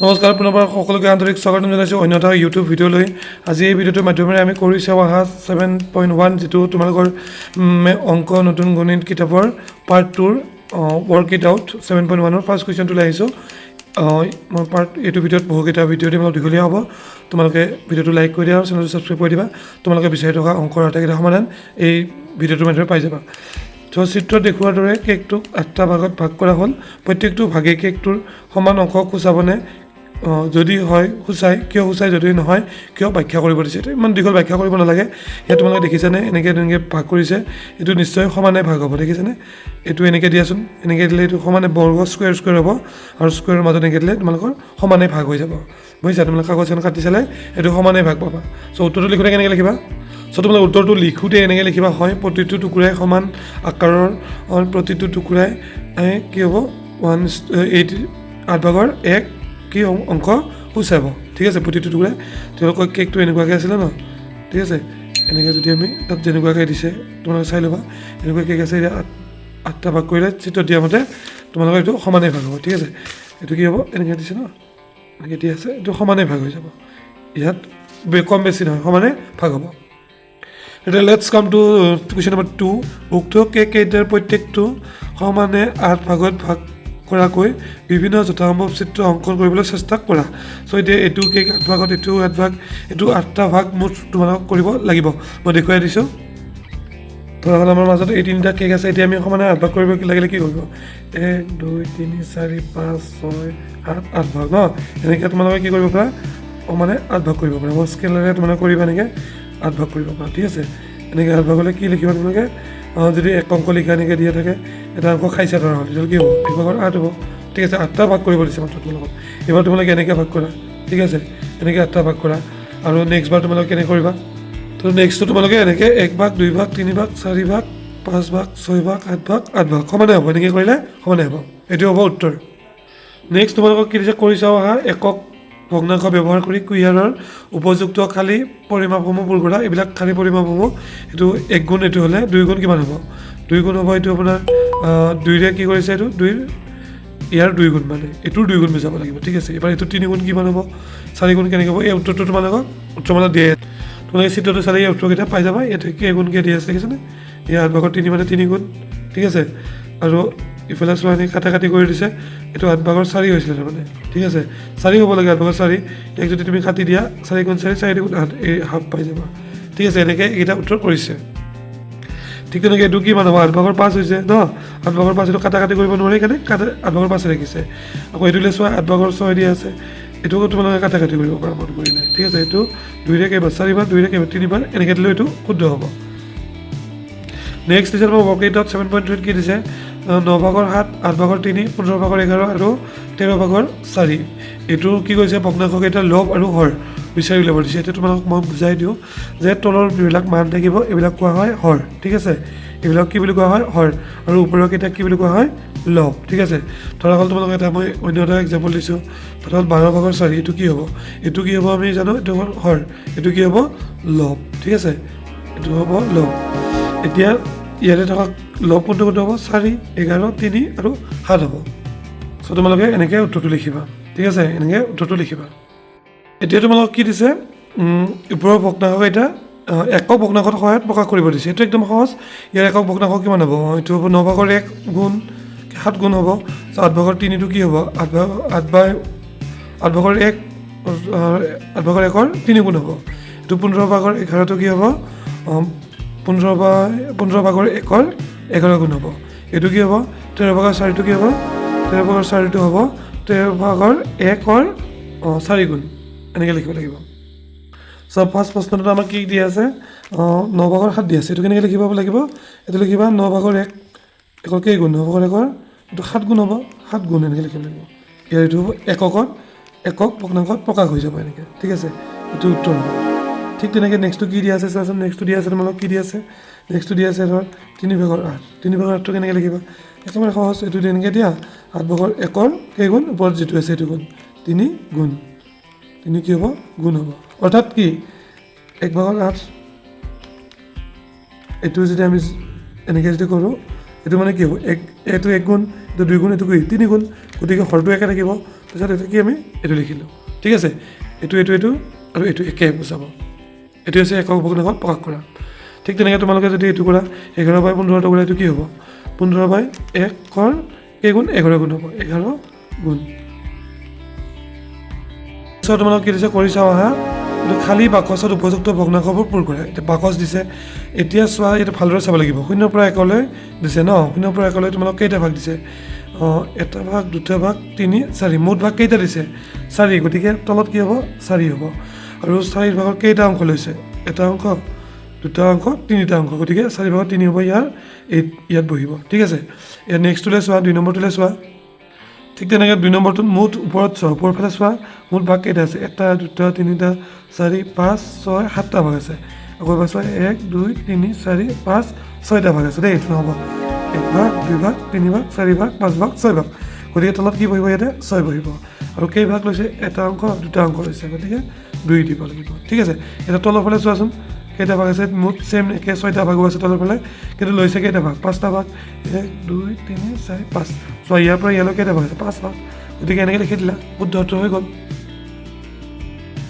নমস্কাৰ পুনৰবাৰ সকলোকে আন্তৰিক স্বাগতম জনাইছোঁ অন্য এটা ইউটিউব ভিডিঅ'লৈ। আজি এই ভিডিঅ'টোৰ মাধ্যমেৰে আমি কৰি চাওঁ অহা 7.1 যিটো তোমালোকৰ অংক নতুন গণিত কিতাপৰ পাৰ্ট 2ৰ ৱৰ্ক ইট আউট 7.1ৰ ফাৰ্ষ্ট কুৱেশ্যনটো লৈ আহিছোঁ। মই এইটো ভিডিঅ'ত বহুকেইটা ভিডিঅ' দিম, অলপ দীঘলীয়া হ'ব। তোমালোকে ভিডিঅ'টো লাইক কৰি দিয়া আৰু চেনেলটো ছাবস্ক্ৰাইব কৰি দিবা। তোমালোকে বিচাৰি থকা অংকৰ আটাইকেইটা সমাধান এই ভিডিঅ'টোৰ মাধ্যমেৰে পাই যাবা। তো চিত্ৰত দেখুওৱাৰ দৰে কেকটোক 8টা ভাগত ভাগ কৰা হ'ল। প্ৰত্যেকটো ভাগে কেকটোৰ সমান অংশ সূচাবনে? যদি হয় সূচাই, কিয় সূচাই, যদি নহয় কিয়, ব্যাখ্যা কৰিব দিছে। এইটো ইমান দীঘল ব্যাখ্যা কৰিব নালাগে। ইয়াত তোমালোকে দেখিছানে এনেকৈ ভাগ কৰিছে, এইটো নিশ্চয় সমানে ভাগ হ'ব। দেখিছানে? এইটো এনেকৈ দিয়াচোন, এনেকৈ দিলে এইটো সমানে বৰ্গ স্কুৱেৰ হ'ব আৰু স্কুৱেৰৰ মাজত এনেকৈ দিলে তোমালোকৰ সমানে ভাগ হৈ যাব। বুজিছা? তোমালোকে কাগজখন কাটি চালে এইটো সমানে ভাগ পাবা। চ' উত্তৰটো লিখোঁতে কেনেকৈ লিখিবা? চ' তোমালোকে উত্তৰটো লিখোঁতে এনেকৈ লিখিবা, হয় প্ৰতিটো টুকুৰাই সমান আকাৰৰ, প্ৰতিটো টুকুৰাই কি হ'ব 8 ভাগৰ 1 কি অংশ সূচাব। ঠিক আছে, প্ৰতিটো টুকুৰাই। তেওঁলোকৰ কেকটো এনেকুৱাকৈ আছিলে ন, ঠিক আছে। এনেকৈ যদি আমি তাত যেনেকুৱাকৈ দিছে তোমালোকে চাই ল'বা, এনেকুৱা কেক আছে। এতিয়া 8টা ভাগ কৰিলে চিত্ৰত দিয়া মতে তোমালোকৰ এইটো সমানে ভাগ হ'ব। ঠিক আছে, এইটো কি হ'ব, এনেকৈ দিছে ন, এনেকৈ দিয়া আছে, এইটো সমানে ভাগ হৈ যাব। ইয়াত কম বেছি নহয়, সমানে ভাগ হ'ব। এতিয়া let's come to question number 2। উক্ত কেককেইটাৰ প্ৰত্যেকটো সমানে 8 ভাগত ভাগ কৰাকৈ বিভিন্ন যথাসম্ভৱ চিত্ৰ অংকন কৰিবলৈ চেষ্টা কৰা। চ' এতিয়া এইটো কেক 8 ভাগত, এইটো 8 ভাগ, এইটো 8টা ভাগ মুঠ তোমালোকক কৰিব লাগিব। মই দেখুৱাই দিছোঁ। ধৰা হ'ল আমাৰ মাজত এই 3টা কেক আছে। এতিয়া আমি সমানে 8 ভাগ কৰিব লাগিলে কি কৰিব? 1 2 3 4 5 6 7 8 ভাগ ন, এনেকৈ তোমালোকে কি কৰিব পাৰা? সমানে 8 ভাগ কৰিব পাৰা। মই স্কেলেৰে তোমালোকে কৰিবা, এনেকৈ 8 ভাগ কৰিব পাৰা। ঠিক আছে, এনেকৈ 8 ভাগ হ'লে কি লিখিবা তোমালোকে? যদি এক অংক লিখা এনেকৈ দিয়া থাকে, এটা অংক খাইছা ধৰা হ'ল, তেতিয়াহ'লে কি হ'ব? 1 ভাগৰ 8 হ'ব। ঠিক আছে, 8টা ভাগ কৰিব দিছে মাত্ৰ তোমালোকক। এইবাৰ তোমালোকে এনেকৈ ভাগ কৰা। ঠিক আছে, এনেকৈ 8টা ভাগ কৰা। আৰু নেক্সট বাৰ তোমালোকে কেনেকৈ কৰিবা? তো নেক্সটটো তোমালোকে এনেকৈ 1 ভাগ 2 ভাগ 3 ভাগ 4 ভাগ 5 ভাগ 6 ভাগ 8 ভাগ 8 ভাগ সমানে হ'ব। এনেকৈ কৰিলে সমানে হ'ব। এইটো হ'ব উত্তৰ। নেক্সট তোমালোকক কি দিছে? কৰি চাওঁ আহা। একক ভগ্নাংশ ব্যৱহাৰ কৰি কুঁহিয়াৰৰ উপযুক্ত খালী পৰিমাপসমূহ পূৰ কৰা। এইবিলাক খালী পৰিমাপসমূহ, এইটো 1 গুণ, এইটো হ'লে 2 গুণ কিমান হ'ব? 2 গুণ হ'ব। এইটো আপোনাৰ 2ৰে কি কৰিছে? এইটো 2ৰ ইয়াৰ 2 গুণ, মানে এইটোৰ 2 গুণ বুজাব লাগিব। ঠিক আছে, এবাৰ এইটো 3 গুণ কিমান হ'ব? 4 গুণ কেনেকৈ হ'ব? এই উত্তৰটো তোমালোকক উত্তৰমানত দিয়ে। তোমালোকে চিত্ৰটো চালে এই উত্তৰকেইটা পাই যাবা। ইয়াতে কেইগুণকৈ দিয়া আছে দেখিছেনে? এই 8 ভাগৰ 3 মানে 3 গুণ। ঠিক আছে, আৰু ইফালে চোৱা এনেকৈ কাটি কৰি দিছে, এইটো 8 ভাগৰ 4 হৈছিলে তাৰমানে। ঠিক আছে, 4 হ'ব লাগে, 8 ভাগৰ 4। ইয়াক যদি তুমি কাটি দিয়া, 4 গুণ 4 4 গুণ 8, এই হাফ পাই যাবা। ঠিক আছে, এনেকৈ এইকেইটা উত্তৰ কৰিছে। ঠিক তেনেকৈ এইটো কিমান হ'ব? 8 ভাগৰ 5 হৈছে ন, 8 ভাগৰ 5। এইটো কাটি কৰিব নোৱাৰি কাৰণে 8 ভাগৰ 5 ৰাখিছে। আকৌ এইটোলৈ চোৱা, 8 ভাগৰ 6 দিয়া আছে, এইটোকো তোমালোকে কাটি কৰিব পাৰা মন কৰিলে। ঠিক আছে, এইটো 2ৰে কেইবাৰ? 4 বাৰ, 2ৰে কেইবাৰ? 3 বাৰ, এনেকৈ দিলেও এইটো শুদ্ধ হ'ব। নেক্সট দিছে মই ৱৰ্ক ইট আউট 7.2 কি দিছে? 9 ভাগৰ 7, 8 ভাগৰ 3, 15 ভাগৰ 11 আৰু 13 ভাগৰ 4। এইটো কি কৈছে? ভগ্নাংশকেইটা লব আৰু হৰ বিচাৰি উলিয়াব দিছে। এতিয়া তোমালোকক মই বুজাই দিওঁ যে তলৰ যিবিলাক মান থাকিব এইবিলাক কোৱা হয় হৰ। ঠিক আছে, এইবিলাক কি বুলি কোৱা হয়? হৰ। আৰু ওপৰৰ কেইটাক কি বুলি কোৱা হয়? লব। ঠিক আছে, ধৰা হ'ল তোমালোকে এটা মই অন্য এটা এক্সাম্পল দিছোঁ। ধৰা হ'ল 12 ভাগৰ 4, এইটো কি হ'ব? এইটো কি হ'ব আমি জানো, এইটো হ'ল হৰ, এইটো কি হ'ব? লব। ঠিক আছে, এইটো হ'ব লব। এতিয়া ইয়াতে থকা লব কোনটো কোনটো হ'ব? 4, 11, 3 আৰু 7 হ'ব। চ' তোমালোকে এনেকৈ উত্তৰটো লিখিবা। ঠিক আছে, এনেকৈ উত্তৰটো লিখিবা। এতিয়া তোমালোকক কি দিছে? ওপৰৰ ভগ্নাংশকেইটা একক ভগ্নাংশৰ সহায়ত প্ৰকাশ কৰিব দিছে। এইটো একদম সহজ। ইয়াৰ একক ভগ্নাংশ কিমান হ'ব? এইটো হ'ব 9 ভাগৰ 1 গুণ 7 গুণ হ'ব। 8 ভাগৰ 3টো কি হ'ব? 8 ভাগৰ 1, 8 ভাগৰ 1ৰ 3 গুণ হ'ব। এইটো 15 ভাগৰ 11টো কি হ'ব? 15 ভাগৰ 1ৰ 11 গুণ হ'ব। এইটো কি হ'ব? 13 ভাগৰ 4টো কি হ'ব? 13 ভাগৰ 4টো হ'ব 13 ভাগৰ 1ৰ 4 গুণ। এনেকৈ লিখিব লাগিব। চ' ফাৰ্ষ্ট প্ৰশ্নটোত আমাক কি দিয়া আছে? 9 ভাগৰ 7 দিয়া আছে। এইটো কেনেকৈ লিখিব লাগিব? এইটো লিখিবা 9 ভাগৰ 1 1ৰ কেই গুণ? 9 ভাগৰ 1ৰ এইটো 7 গুণ হ'ব, 7 গুণ এনেকৈ লিখিব লাগিব। ইয়াৰ এইটো হ'ব একক ভগ্নাংশত প্ৰকাশ হৈ যাব এনেকৈ। ঠিক আছে, এইটো উত্তৰ হ'ব। ঠিক তেনেকৈ নেক্সটটো কি দিয়া আছে চোৱাচোন। নেক্সটটো দিয়া আছে তোমালোকক কি দিয়া আছে? নেক্সটটো দিয়া আছে ধৰ 3 ভাগৰ 8। 3 ভাগৰ 8টো কেনেকৈ লিখিবা? একেবাৰে সহজ। এইটো এনেকৈ দিয়া, 8 ভাগৰ 1ৰ কেই গুণ? ওপৰত যিটো আছে সেইটো গুণ, 3 গুণ। 3 কি হ'ব? গুণ হ'ব। অৰ্থাৎ কি? 1 ভাগৰ 8, এইটো যদি আমি এনেকৈ যদি কৰোঁ, এইটো মানে কি হ'ব? এইটো 1 গুণ, এইটো 2 গুণ, এইটো কি? 3 গুণ। গতিকে হৰটো একে থাকিব। তাৰপিছত এইটো কি আমি এইটো লিখিলোঁ ঠিক আছে এইটো আৰু এইটো একে বুজাব এইটো হৈছে একক ভগ্নাংশত প্ৰকাশ কৰা ঠিক তেনেকৈ তোমালোকে যদি এইটো কৰা 11/15 কৰা এইটো কি হ'ব 15/1 কেইগুণ 11 গুণ হ'ব 11 গুণ তাৰপিছত তোমালোক কি দিছে কৰি চাওঁ আহা এইটো খালী বাকচত উপযুক্ত ভগ্নাংশবোৰ পূৰ কৰা এতিয়া বাকচ দিছে এতিয়া চোৱা এইটো ভালদৰে চাব লাগিব 0 পৰা 1 লৈ দিছে ন 0 পৰা 1 লৈ তোমালোক কেইটা ভাগ দিছে এটা ভাগ দুটা ভাগ 3 4 মুঠ ভাগ কেইটা দিছে 4 গতিকে তলত কি হ'ব 4 হ'ব আৰু 4 ভাগৰ কেইটা অংশ লৈছে এটা অংশ দুটা অংশ তিনিটা অংশ গতিকে 4 ভাগৰ 3 হ'ব ইয়াত বহিব ঠিক আছে ইয়াত নেক্সটটোলৈ চোৱা 2 নম্বৰটোলৈ চোৱা ঠিক তেনেকৈ 2 নম্বৰটোত মুঠ ওপৰত চোৱা ওপৰৰ ফালে চোৱা মুঠ ভাগ কেইটা আছে এটা দুটা তিনিটা 4 5 6 7টা ভাগ আছে আকৌ এবাৰ চোৱা 1 2 3 4 5 6টা ভাগ আছে দেই এইটো নহ'ব 1 ভাগ 2 ভাগ 3 ভাগ 4 ভাগ 5 ভাগ 6 ভাগ গতিকে তলত কি বহিব ইয়াতে 6 বহিব আৰু কেই ভাগ লৈছে এটা অংশ দুটা অংশ লৈছে গতিকে 2 দিব লাগিব ঠিক আছে এটা তলৰ ফালে চোৱাচোন কেইটা ভাগ আছে মুঠ সেম একে 6টা ভাগো আছে তলৰ ফালে কিন্তু লৈছে কেইটা ভাগ 5টা ভাগ 1 2 3 4 5 চোৱা ইয়াৰ পৰা ইয়ালৈ কেইটা ভাগ আছে 5 ভাগ গতিকে এনেকৈ লিখি দিলা শুদ্ধত হৈ গ'ল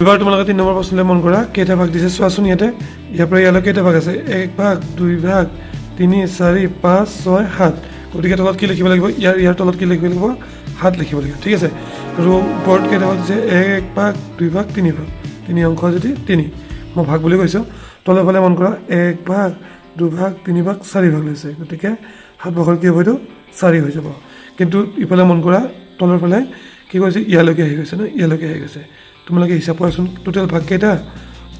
এবাৰ তোমালোকে 3 নম্বৰ প্ৰশ্নলৈ মন কৰা কেইটা ভাগ দিছে চোৱাচোন ইয়াৰ পৰা ইয়ালৈ কেইটা ভাগ আছে 1 ভাগ 2 ভাগ 3 4 5 6 7 গতিকে তলত কি লিখিব লাগিব ইয়াৰ তলত কি লিখিব লাগিব 7 লিখিব লাগিব ঠিক আছে আৰু ওপৰত কেইটা ভাগ দিছে 1 ভাগ 2 ভাগ 3 ভাগ 3 অংশ যদি 3 মই ভাগ বুলি কৈছোঁ তলৰ ফালে মন কৰা 1 ভাগ 2 ভাগ 3 ভাগ 4 ভাগ লৈছে গতিকে 7 ভাগৰ কি হ'ব এইটো 4 হৈ যাব কিন্তু ইফালে মন কৰা তলৰ ফালে কি কৈছে ইয়ালৈকে আহি গৈছে ন ইয়ালৈকে আহি গৈছে তোমালোকে হিচাপ কৰাচোন টোটেল ভাগ কেইটা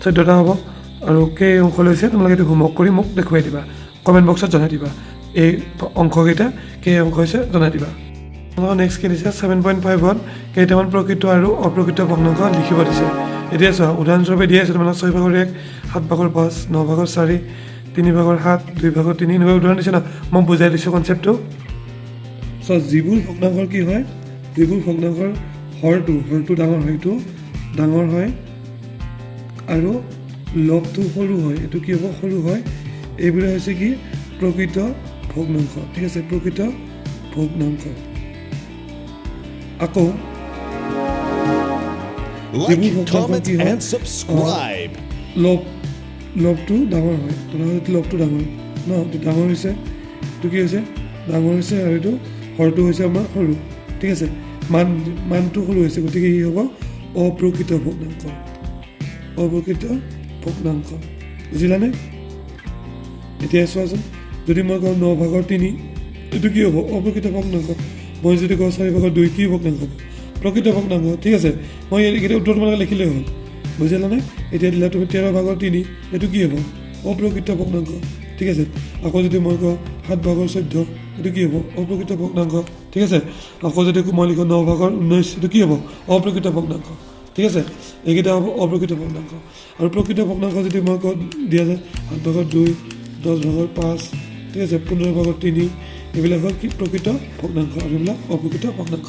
14টা হ'ব আৰু কেই অংশ লৈছে তোমালোকে এইটো হোমৱৰ্ক কৰি মোক দেখুৱাই দিবা কমেণ্ট বক্সত জনাই দিবা এই অংশকেইটা কেই অংশ হৈছে জনাই দিবা তোমালোকৰ নেক্সট কি দিছে 7.5ত কেইটামান প্ৰকৃত আৰু অপ্ৰকৃত ভগ্নাংশ লিখিব দিছে এতিয়া চোৱা উদাহৰণস্বৰূপে দিয়া আছে তোমালোক 6 ভাগৰ 1 7 ভাগৰ 5 9 ভাগৰ 4 3 ভাগৰ 7 2 ভাগৰ 3 এনেকুৱা উদাহৰণ দিছে না মই বুজাই দিছোঁ কনচেপ্টটো চোৱা যিবোৰ ভগ্নাংশৰ কি হয় যিবোৰ ভগ্নাংশৰ হৰটো ডাঙৰ হয় এইটো ডাঙৰ হয় আৰু লবটো সৰু হয় এইটো কি হ'ব সৰু হয় এইবোৰে হৈছে কি প্ৰকৃত ভগ্নাংশ ঠিক আছে প্ৰকৃত ভগ্নাংশ আকৌ যিবোৰ ভগ্নাংশ কি হয় লবটো ডাঙৰ হয় তেনেহ'লে লবটো ডাঙৰ ন এইটো ডাঙৰ হৈছে এইটো কি হৈছে ডাঙৰ হৈছে আৰু এইটো হৰটো হৈছে আমাৰ সৰু ঠিক আছে মানটো সৰু হৈছে গতিকে ই হ'ব অপ্ৰকৃত ভগ্নাংশ বুজিলানে এতিয়া চোৱাচোন যদি মই কওঁ 9 ভাগৰ 3 এইটো কি হ'ব অপ্ৰকৃত ভগ্নাংশ মই যদি কওঁ 4 ভাগৰ 2 কি ভগ্নাংশ হ'ব প্ৰকৃত ভগ্নাংশ ঠিক আছে মই এইকেইটা উত্তৰ তোমালোকে লিখিলেই হ'ল বুজিলানে এতিয়া দিলা তুমি 13 ভাগৰ 3 এইটো কি হ'ব অপ্ৰকৃত ভগ্নাংশ ঠিক আছে আকৌ যদি মই কওঁ 7 ভাগৰ 14 এইটো কি হ'ব অপ্ৰকৃত ভগ্নাংশ ঠিক আছে আকৌ যদি মই লিখোঁ 9 ভাগৰ 19 এইটো কি হ'ব অপ্ৰকৃত ভগ্নাংশ ঠিক আছে এইকেইটা হ'ব অপ্ৰকৃত ভগ্নাংশ আৰু প্ৰকৃত ভগ্নাংশ যদি মই দিয়া যায় 7 ভাগৰ 2 10 ভাগৰ 5 ঠিক আছে 15 ভাগৰ 3 এইবিলাক হ'ল কি প্ৰকৃত ভগ্নাংশ আৰু এইবিলাক অপ্ৰকৃত ভগ্নাংশ